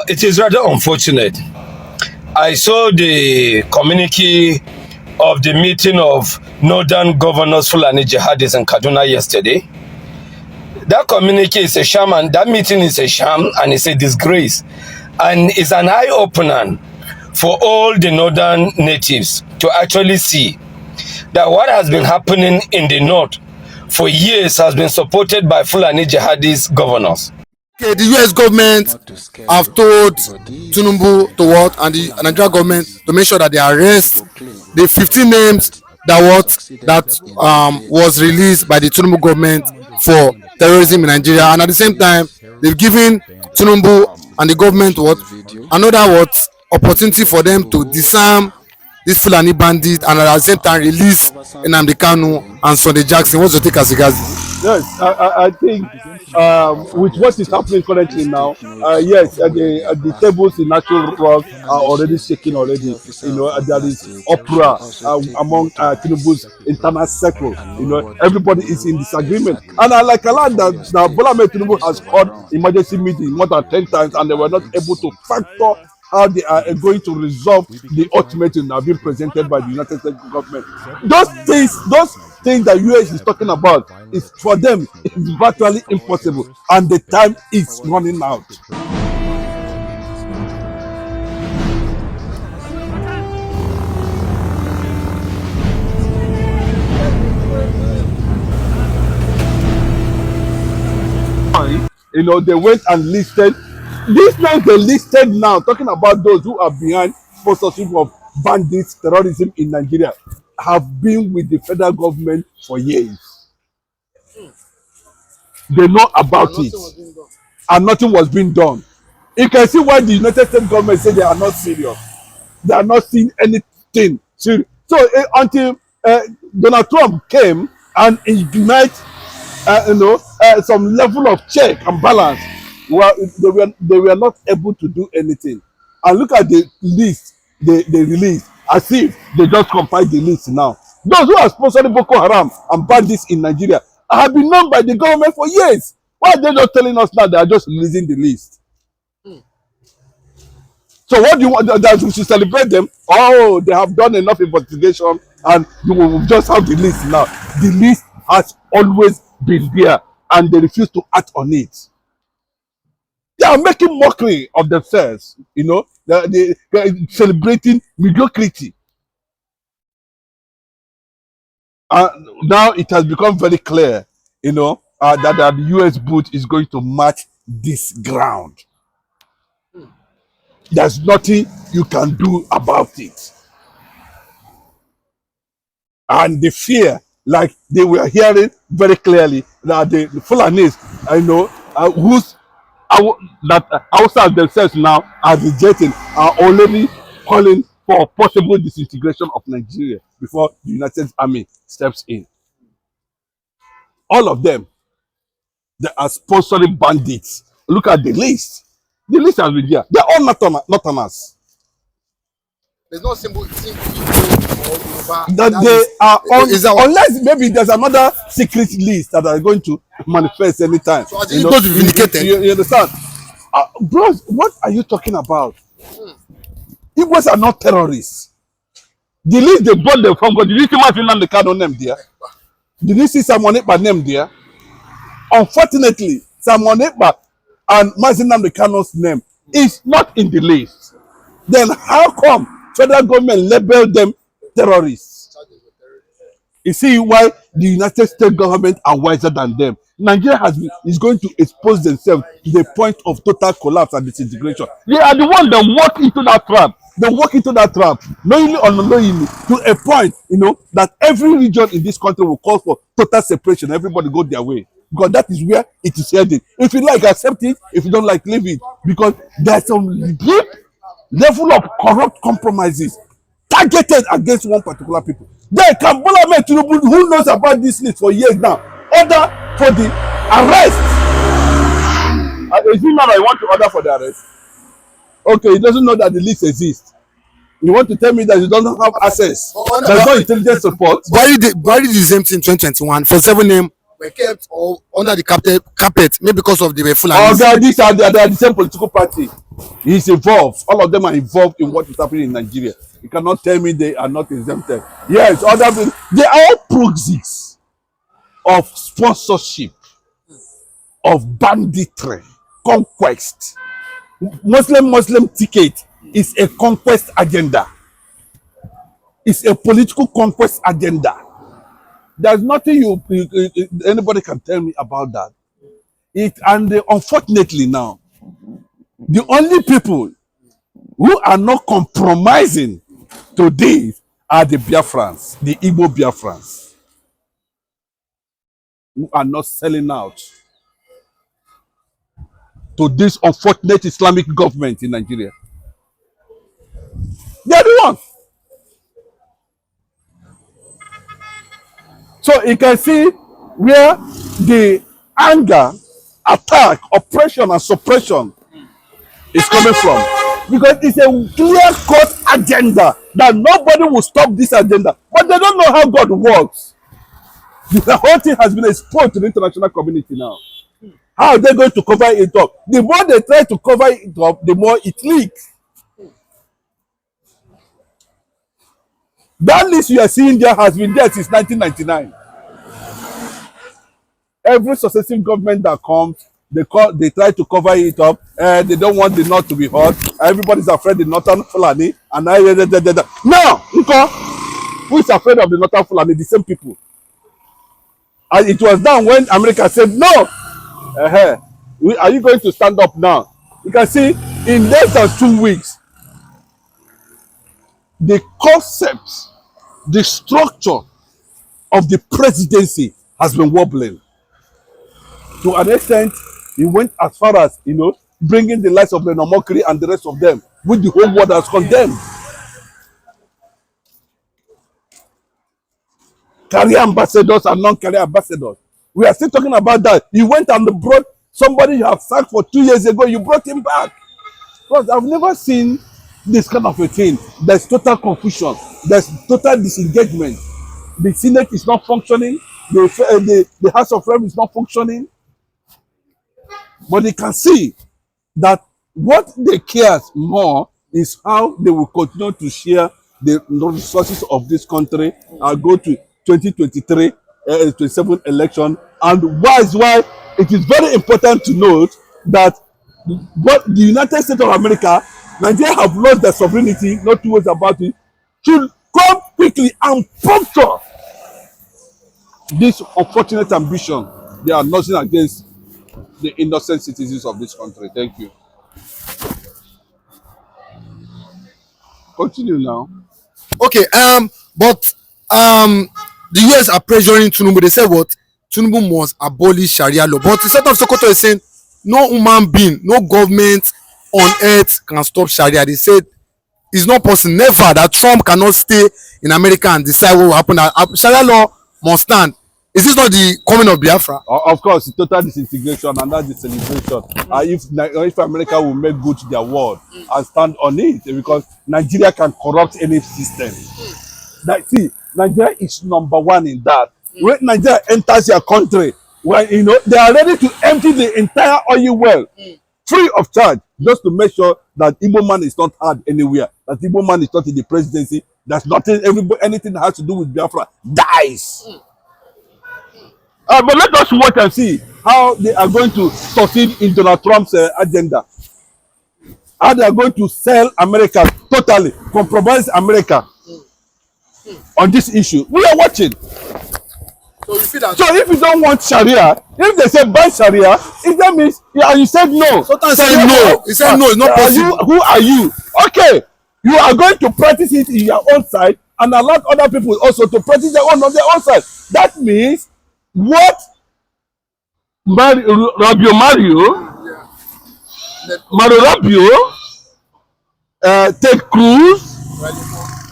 it is rather unfortunate. I saw the communique of the meeting of Northern Governors Fulani Jihadis in Kaduna yesterday. That communique is a sham, and that meeting is a sham, and it's a disgrace. And it's an eye-opener for all the northern natives to actually see that what has been happening in the north for years has been supported by Fulani Jihadis governors. Okay, the US government have told Tinubu to what, and the Nigerian government to make sure that they arrest the 15 names that was released by the Tinubu government for terrorism in Nigeria, and at the same time they've given Tinubu and the government another opportunity for them to disarm this Fulani bandit and at the same time release Nnamdi Kanu and Sunday Jackson. What's your take as regards? Yes, I think with what is happening currently now, yes, the tables in Natural Rock are already shaking already. You know, there is uproar among Tinubu's internal circle. You know, everybody is in disagreement. And I like a lot that Bola Ahmed Tinubu has called emergency meeting more than 10 times, and they were not able to factor how they are going to resolve the ultimatum that have been presented by the United States government. Those things that US is talking about is for them it's virtually impossible, and the time is running out. You know, they went and listed. These names they listed now, talking about those who are behind sponsorship of bandits, terrorism in Nigeria, have been with the federal government for years. They know about it, and nothing was being done. You can see why the United States government say they are not serious. They are not seeing anything serious. So until Donald Trump came and ignite, some level of check and balance, well, they were not able to do anything. And look at the list they released, as if they just compiled the list now. Those who are sponsoring Boko Haram and bandits in Nigeria have been known by the government for years. Why are they not telling us now they are just releasing the list? So what do you want, that we should celebrate them? Oh, they have done enough investigation and you will just have the list now. The list has always been there and they refuse to act on it. They are making mockery of themselves, you know, they are celebrating mediocrity. Now it has become very clear, you know, that the US boot is going to match this ground. There's nothing you can do about it. And the fear, like they were hearing very clearly, that the Fulanis, I know, that outside themselves now are rejecting, are already calling for possible disintegration of Nigeria before the United States Army steps in. All of them, they are sponsoring bandits. Look at the list. The list has been there. They are all Northerners. There's no simple that they are on, unless maybe there's another secret list that are going to manifest anytime. So you know, to be vindicated. You understand? Bros, what are you talking about? Igbos are not terrorists. The list they brought them from, but did you see Nnamdi Kanu name there? Did you see Samuel Ekpa name there? Unfortunately, Samuel Ekpa and Nnamdi Kanu's name is not in the list. Then how come federal government labeled them terrorists? You see why the United States government are wiser than them. Nigeria is going to expose themselves to the point of total collapse and disintegration. They are the ones that walk into that trap. They walk into that trap, knowingly or unknowingly, to a point, you know, that every region in this country will call for total separation. Everybody go their way. Because that is where it is heading. If you like, accept it. If you don't like, leave it. Because there's some deep level of corrupt compromises targeted against one particular people. Then Bola Ahmed Tinubu, who knows about this list for years now, order for the arrest. Is it now that I want to order for the arrest? Okay, he doesn't know that the list exists. You want to tell me that you don't have access? There's no intelligence support. Bury the same thing in 2021 for 7 names were kept or under the carpet, maybe because of the Fulani. Oh, God, they are the same political party. He's involved. All of them are involved in what is happening in Nigeria. You cannot tell me they are not exempted. Yes, they are all proxies of sponsorship, of banditry, conquest. Muslim ticket is a conquest agenda. It's a political conquest agenda. There's nothing anybody can tell me about that. Unfortunately now, the only people who are not compromising today are the Biafrans, the Igbo Biafrans, who are not selling out to this unfortunate Islamic government in Nigeria. They are the ones. So you can see where the anger, attack, oppression, and suppression is coming from. Because it's a clear-cut agenda that nobody will stop this agenda. But they don't know how God works. The whole thing has been exposed to the international community now. How are they going to cover it up? The more they try to cover it up, the more it leaks. That list you are seeing there has been there since 1999. Every successive government that comes, they try to cover it up. They don't want the north to be hot. Everybody's afraid the northern Fulani. And now, who is afraid of the northern Fulani? The same people. And it was done when America said no. Are you going to stand up now? You can see in less than 2 weeks, the concept, the structure of the presidency has been wobbling. To an extent, he went as far as, bringing the likes of the Nomokri and the rest of them, which the whole world has condemned. Career ambassadors and non-career ambassadors. We are still talking about that. You went and brought somebody you have sacked for 2 years ago, you brought him back. Because I've never seen this kind of a thing. There's total confusion. There's total disengagement. The Senate is not functioning. The House of Reps is not functioning. But they can see that what they care more is how they will continue to share the resources of this country and go to 2023, 27 election. And why it is very important to note that what the United States of America, Nigeria have lost their sovereignty, not 2 words about it, should come quickly and puncture this unfortunate ambition they are nursing against the innocent citizens of this country. Thank you. Continue now. Okay, but the US are pressuring Tinubu. They said what? Tinubu must abolish Sharia law. But the State of Sokoto is saying no human being, no government on earth can stop Sharia. They said it's not possible, never, that Trump cannot stay in America and decide what will happen. Sharia law must stand. Is this not the coming of Biafra? Of course, total disintegration and that's the celebration. If America will make good their word and stand on it, because Nigeria can corrupt any system. Nigeria is number one in that. When Nigeria enters your country, they are ready to empty the entire oil well, free of charge, just to make sure that Igbo man is not had anywhere, that Igbo man is not in the presidency. There's nothing, anything that has to do with Biafra dies. But let us watch and see how they are going to succeed in Donald Trump's agenda. How they are going to sell America totally, compromise America on this issue. We are watching. So if you don't want Sharia, if they say ban Sharia, if that means you said no. Sultan said no. He said no, it's not possible. Who are you? Okay, you are going to practice it in your own side and allow other people also to practice their own on their own side. That means what Mario Rabio, Ted Cruz,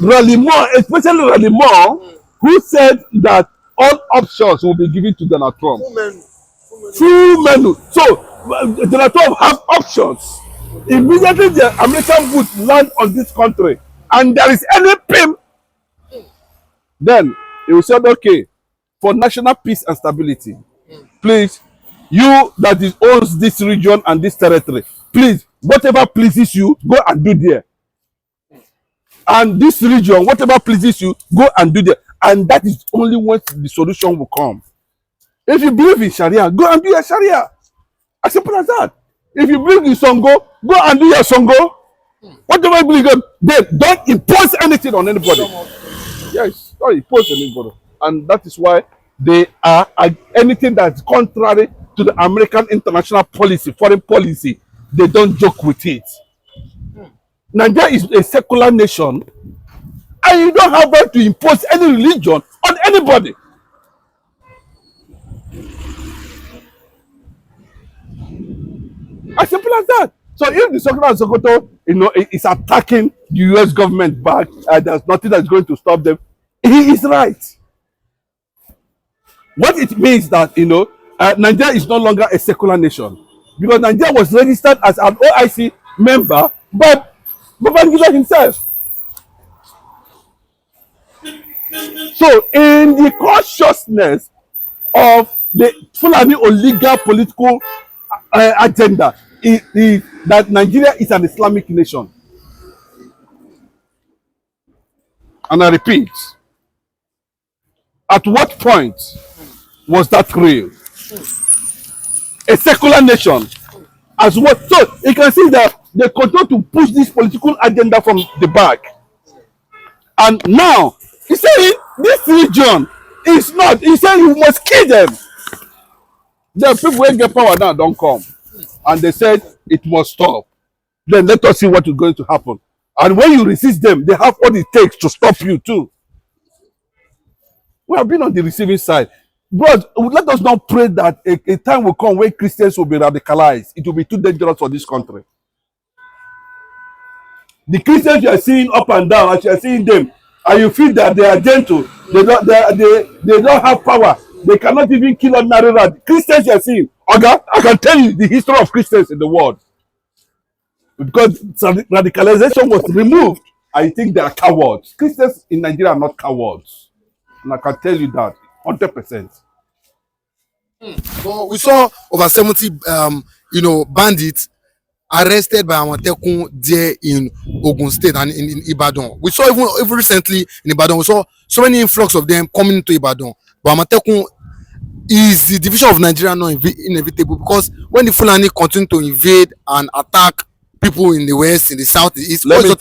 Ralimo, especially Ralimo, who said that all options will be given to Donald Trump. Full menu. So Donald Trump have options. Immediately the American would land on this country and there is any pim, then he will say, okay, for national peace and stability, please, you that is owns this region and this territory, please, whatever pleases you, go and do there. And this region, whatever pleases you, go and do there. And that is only when the solution will come. If you believe in Sharia, go and do your Sharia. As simple as that. If you believe in Songo, go and do your Songo. Whatever you believe in, they don't impose anything on anybody. Yes, don't impose on anybody. And that is why they are anything that's contrary to the American international policy, foreign policy, they don't joke with it. Nigeria is a secular nation, and you don't have right to impose any religion on anybody. As simple as that. So if the Sokoto, is attacking the US government back, there's nothing that's going to stop them. He is right. What it means that, Nigeria is no longer a secular nation, because Nigeria was registered as an OIC member by Bandit himself. So in the consciousness of the Fulani illegal political agenda is that Nigeria is an Islamic nation. And I repeat, at what point was that real? A secular nation. As what? So you can see that they continue to push this political agenda from the back. And now, he said this region is not, he said you must kill them. The people who get power now don't come. And they said it must stop. Then let us see what is going to happen. And when you resist them, they have what it takes to stop you too. We have been on the receiving side. But let us not pray that a time will come when Christians will be radicalized. It will be too dangerous for this country. The Christians you are seeing up and down, as you are seeing them, and you feel that they are gentle, they don't have power, they cannot even kill ordinary rat. Christians you are seeing, okay, I can tell you the history of Christians in the world. Because radicalization was removed, I think they are cowards. Christians in Nigeria are not cowards. And I can tell you that 100%. But we saw over 70 bandits arrested by Amatekun there in Ogun State and in Ibadan. We saw even recently in Ibadan, we saw so many influx of them coming to Ibadan. But Amatekun, is the division of Nigeria not inevitable? Because when the Fulani continue to invade and attack people in the west, in the south, the east. Let me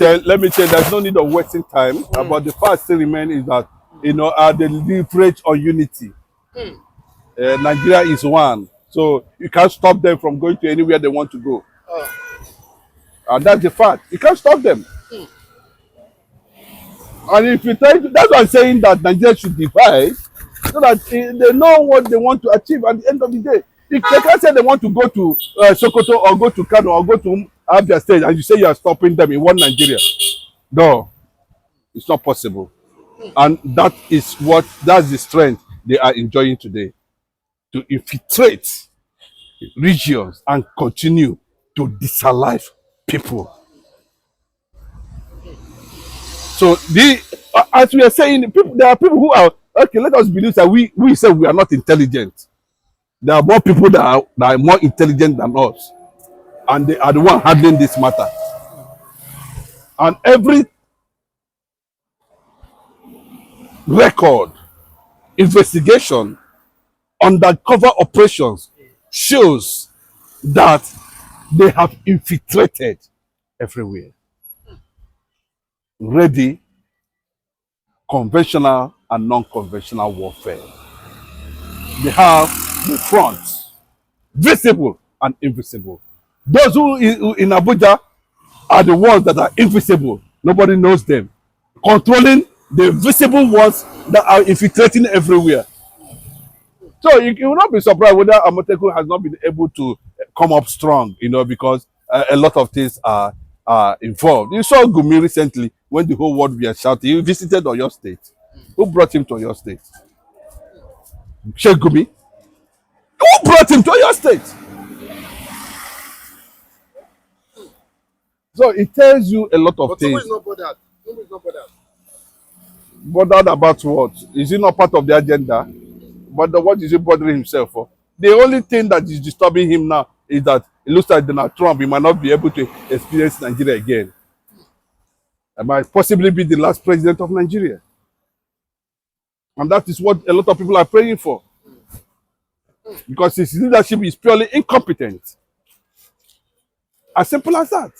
tell you, there's no need of wasting time. But the fact still remains is that they leverage on unity. Nigeria is one, so you can't stop them from going to anywhere they want to go. And that's the fact. You can't stop them. And if you try to, that's why I'm saying that Nigeria should divide, so that they know what they want to achieve at the end of the day. If they can't say they want to go to Sokoto or go to Kanu or go to Abia State, and you say you are stopping them in one Nigeria, no, it's not possible. And that's the strength they are enjoying today, to infiltrate regions and continue to disalive people. So as we are saying, there are people who are okay. Let us believe that we say we are not intelligent. There are more people that are more intelligent than us, and they are the one handling this matter. And every record, investigation, undercover operations shows that they have infiltrated everywhere. Ready, conventional and non-conventional warfare. They have the fronts, visible and invisible. Those who in Abuja are the ones that are invisible. Nobody knows them. Controlling the visible ones that are infiltrating everywhere. So you will not be surprised whether Amateku has not been able to come up strong, because a lot of things are involved. You saw Gumi recently when the whole world was shouting. He visited Oyo State. Who brought him to Oyo State? Sheikh Gumi. Who brought him to Oyo State? So it tells you a lot of things. But not bothered. Nobody's not bothered. Bothered about what? Is it not part of the agenda? But what is he bothering himself for? The only thing that is disturbing him now is that it looks like Donald Trump, he might not be able to experience Nigeria again. It might possibly be the last president of Nigeria. And that is what a lot of people are praying for. Because his leadership is purely incompetent. As simple as that.